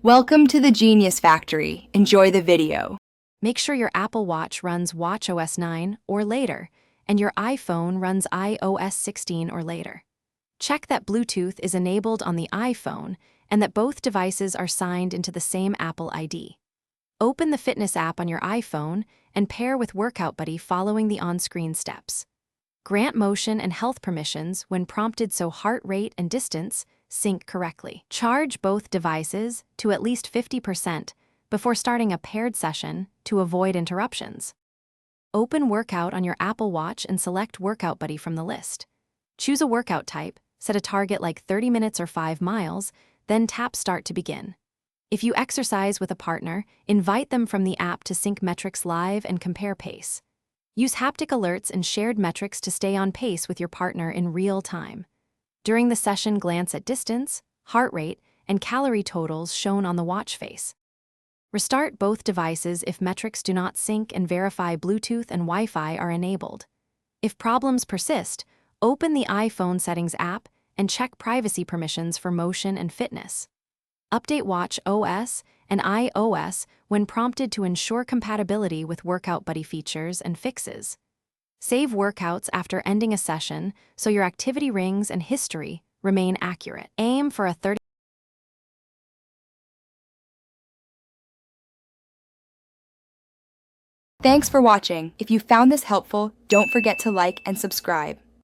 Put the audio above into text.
Welcome to the Genius Factory. Enjoy the video. Make sure your Apple Watch runs watchOS 9 or later, and your iPhone runs iOS 16 or later. Check that Bluetooth is enabled on the iPhone and that both devices are signed into the same Apple ID. Open the Fitness app on your iPhone and pair with Workout Buddy following the on-screen steps. Grant motion and health permissions when prompted so heart rate and distance sync correctly. Charge both devices to at least 50% before starting a paired session to avoid interruptions. Open Workout on your Apple Watch and select Workout Buddy from the list. Choose a workout type, set a target like 30 minutes or 5 miles, then tap Start to begin. If you exercise with a partner, invite them from the app to sync metrics live and compare pace. Use haptic alerts and shared metrics to stay on pace with your partner in real time. During the session, glance at distance, heart rate, and calorie totals shown on the watch face. Restart both devices if metrics do not sync and verify Bluetooth and Wi-Fi are enabled. If problems persist, open the iPhone Settings app and check privacy permissions for motion and fitness. Update watchOS and iOS when prompted to ensure compatibility with Workout Buddy features and fixes. Save workouts after ending a session so your activity rings and history remain accurate. Aim for a 30. Thanks for watching. If you found this helpful, don't forget to like and subscribe.